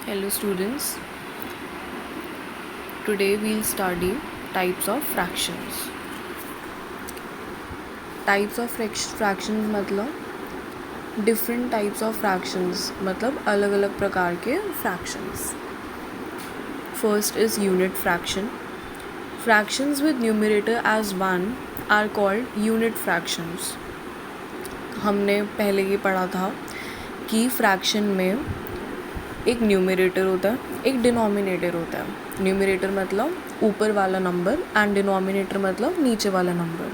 Hello students, today we'll study types of fractions. Types of fractions मतलब different types of fractions मतलब अलग अलग प्रकार के fractions. First is unit fraction. Fractions with numerator as 1 are called unit fractions. हमने पहले ये पढ़ा था कि फ्रैक्शन में एक न्यूमरेटर होता है, एक डिनोमिनेटर होता है. न्यूमरेटर मतलब ऊपर वाला नंबर एंड डिनोमिनेटर मतलब नीचे वाला नंबर.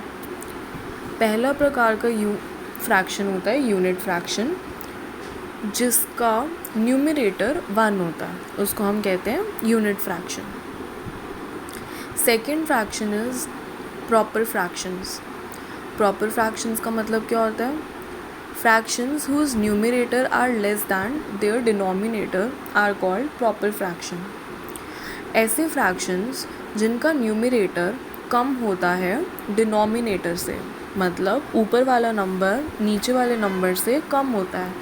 पहला प्रकार का फ्रैक्शन होता है यूनिट फ्रैक्शन, जिसका न्यूमरेटर 1 होता है, उसको हम कहते हैं unit fraction. Second fraction is proper fractions. Proper fractions का मतलब क्या होता है? Fractions whose numerator are less than their denominator are called proper fraction. ऐसे fractions जिनका numerator कम होता है denominator से, मतलब ऊपर वाला नंबर नीचे वाले नंबर से कम होता है,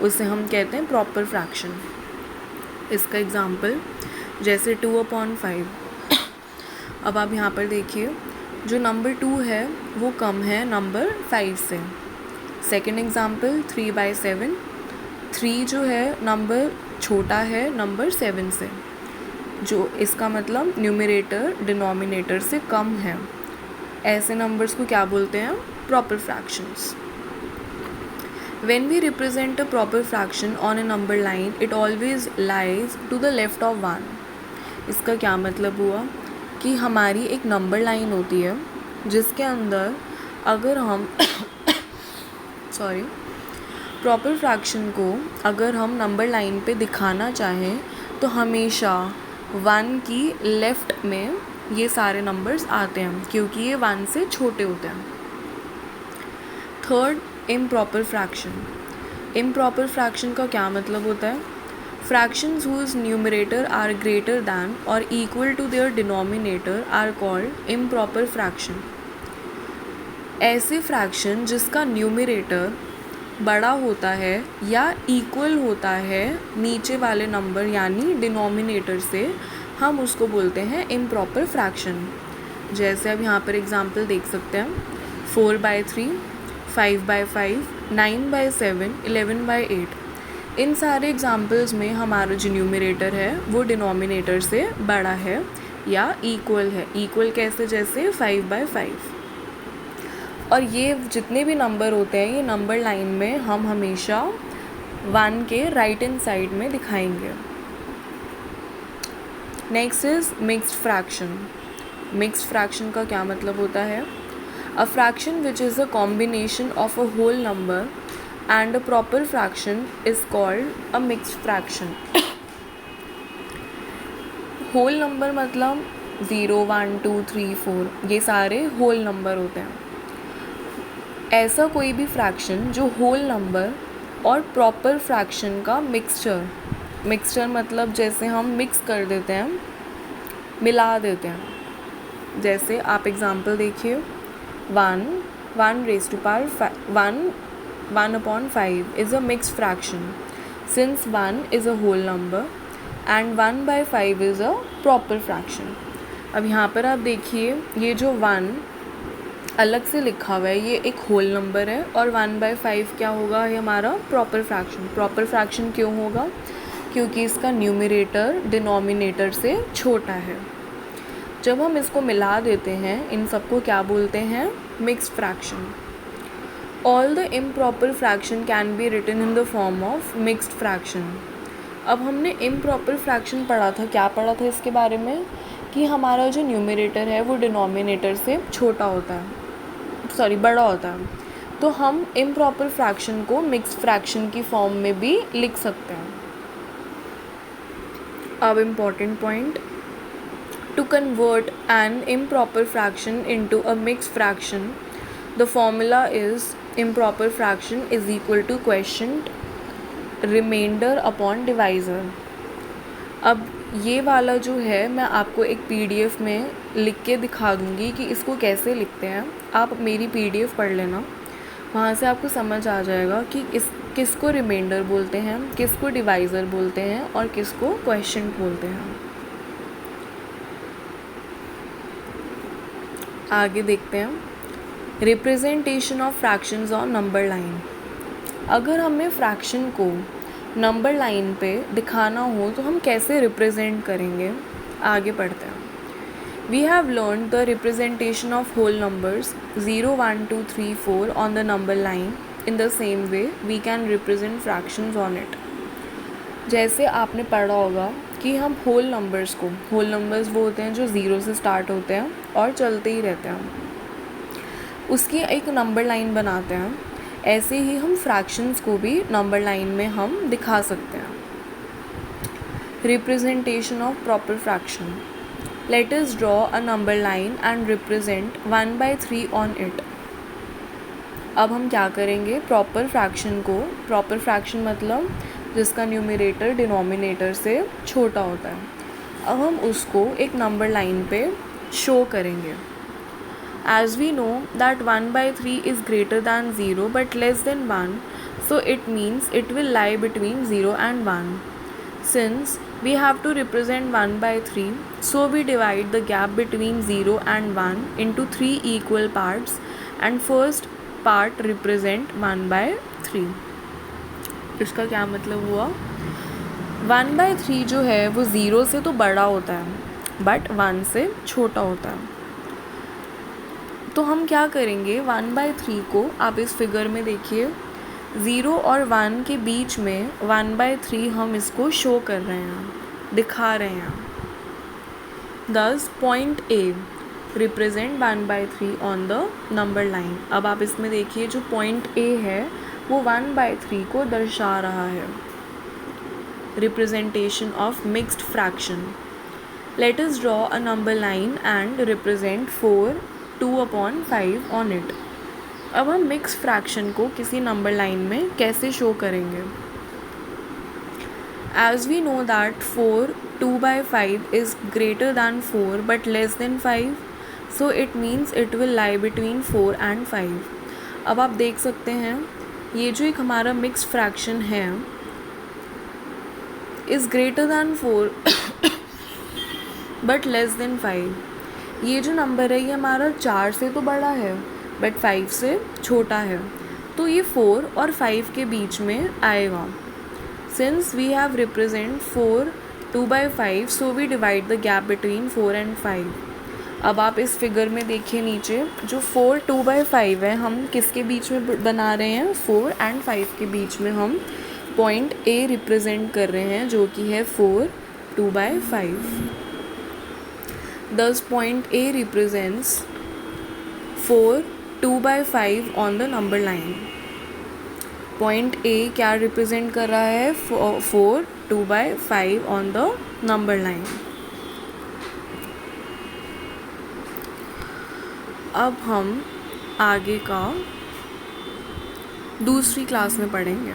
उसे हम कहते हैं proper fraction. इसका एग्जाम्पल जैसे 2/5. अब आप यहाँ पर देखिए, जो नंबर 2 है वो कम है नंबर 5 से. Second example 3/7. 3 जो है नंबर छोटा है नंबर 7 से, जो इसका मतलब न्यूमरेटर डिनोमिनेटर से कम है. ऐसे नंबर्स को क्या बोलते हैं? Proper fractions. When we represent a proper fraction on a number line, it always lies to the left of 1. इसका क्या मतलब हुआ कि हमारी एक नंबर लाइन होती है जिसके अंदर अगर हम प्रॉपर फ्रैक्शन को अगर हम नंबर लाइन पे दिखाना चाहें तो हमेशा 1 की लेफ़्ट में ये सारे नंबर्स आते हैं, क्योंकि ये 1 से छोटे होते हैं. Third, improper fraction. Improper fraction का क्या मतलब होता है? Fractions whose numerator are greater than और equal to their denominator are called improper fraction. ऐसे फ्रैक्शन जिसका न्यूमरेटर बड़ा होता है या इक्वल होता है नीचे वाले नंबर यानी डिनोमिनेटर से, हम उसको बोलते हैं इम्प्रॉपर फ्रैक्शन. जैसे अब यहाँ पर एग्जांपल देख सकते हैं, 4/3, 5/5, 9/7, 11/8. इन सारे एग्जांपल्स में हमारा जो न्यूमरेटर है वो डिनोमिनेटर से बड़ा है या इक्वल है. इक्वल कैसे? जैसे 5/5. और ये जितने भी नंबर होते हैं ये नंबर लाइन में हम हमेशा 1 के राइट हैंड साइड में दिखाएंगे. Next is mixed fraction. Mixed fraction का क्या मतलब होता है? A fraction which is a combination of a whole number and a proper fraction is called a mixed fraction. Whole number मतलब 0, 1, 2, 3, 4 ये सारे होल नंबर होते हैं. ऐसा कोई भी फ्रैक्शन जो होल नंबर और प्रॉपर फ्रैक्शन का मिक्सचर मतलब जैसे हम मिक्स कर देते हैं, मिला देते हैं. जैसे आप एग्जांपल देखिए, 1 raised to power 1/5 is a mixed fraction since 1 is a whole number and 1/5 is a proper fraction. अब यहाँ पर आप देखिए, ये जो 1 अलग से लिखा हुआ है ये एक होल नंबर है और 1/5 क्या होगा? ये हमारा प्रॉपर फ्रैक्शन. प्रॉपर फ्रैक्शन क्यों होगा? क्योंकि इसका न्यूमरेटर डिनोमिनेटर से छोटा है. जब हम इसको मिला देते हैं, इन सबको क्या बोलते हैं? Mixed fraction. All the improper fraction can be written in the form of mixed fraction. अब हमने इम्प्रॉपर फ्रैक्शन पढ़ा था. क्या पढ़ा था इसके बारे में? कि हमारा जो न्यूमरेटर है वो डिनोमिनेटर से छोटा होता है, बड़ा होता है. तो हम इम्प्रॉपर फ्रैक्शन को मिक्स्ड फ्रैक्शन की फॉर्म में भी लिख सकते हैं. अब important point, to convert an improper fraction into a mixed fraction the formula is improper fraction is equal to quotient remainder upon divisor. अब ये वाला जो है मैं आपको एक PDF में लिख के दिखा दूँगी कि इसको कैसे लिखते हैं. आप मेरी PDF पढ़ लेना, वहाँ से आपको समझ आ जाएगा कि किसको रिमाइंडर बोलते हैं, किसको डिवाइज़र बोलते हैं और किसको क्वेश्चंट बोलते हैं। आगे देखते हैं representation of fractions on number line. अगर हमें फ्रैक्शन को नंबर लाइन पे दिखाना हो तो हम कैसे रिप्रेजेंट करेंगे, आगे पढ़ते हैं। We have learned the representation of whole numbers 0, 1, 2, 3, 4 on the number line. In the same way, we can represent fractions on it. जैसे आपने पढ़ा होगा कि हम होल नंबर्स वो होते हैं जो ज़ीरो से स्टार्ट होते हैं और चलते ही रहते हैं, उसकी एक नंबर लाइन बनाते हैं। ऐसे ही हम फ्रैक्शंस को भी नंबर लाइन में हम दिखा सकते हैं। Representation of proper fraction. Let us draw a number line and represent 1/3 on it. अब हम क्या करेंगे, प्रॉपर फ्रैक्शन मतलब जिसका न्यूमरेटर डिनोमिनेटर से छोटा होता है, अब हम उसको एक नंबर लाइन पे शो करेंगे। As we know that 1/3 is greater than 0 but less than 1, so it means it will lie between 0 and 1. Since we have to represent 1/3, so we divide the gap between 0 and 1 into 3 equal parts and first part represent 1/3. इसका क्या मतलब हुआ, 1/3 जो है वो 0 से तो बड़ा होता है बट 1 से छोटा होता है। तो हम क्या करेंगे, 1/3 को आप इस फिगर में देखिए, 0 और 1 के बीच में 1/3 हम इसको शो कर रहे हैं, दिखा रहे हैं। Thus point A represent 1/3 on the number line. अब आप इसमें देखिए जो point A है वो 1/3 को दर्शा रहा है। Representation of mixed fraction. Let us draw a number line and represent 4, 2/5 on it. अब हम मिक्स फ्रैक्शन को किसी नंबर लाइन में कैसे शो करेंगे। As we know that 4, 2/5 is greater than 4 but less than 5, so it means it will lie between 4 and 5. अब आप देख सकते हैं ये जो एक हमारा मिक्स फ्रैक्शन है is greater than 4 but less than 5. ये जो नंबर है ये हमारा 4 से तो बड़ा है बट 5 से छोटा है, तो ये 4 और 5 के बीच में आएगा। Since we have represent 4, 2/5, so we divide the gap between 4 and 5. अब आप इस फिगर में देखिए नीचे जो 4, 2/5 है हम किसके बीच में बना रहे हैं, 4 and 5 के बीच में हम पॉइंट A रिप्रेजेंट कर रहे हैं जो कि है 4, 2/5. Thus point A represents 4, 2/5 on the number line. Point A क्या रिप्रेजेंट कर रहा है, 4, 2/5 on the number line. अब हम आगे का दूसरी क्लास में पढ़ेंगे।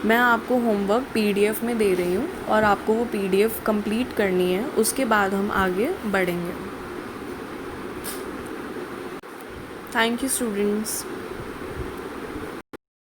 मैं आपको होमवर्क PDF में दे रही हूँ और आपको वो PDF कंप्लीट करनी है, उसके बाद हम आगे बढ़ेंगे। Thank you students.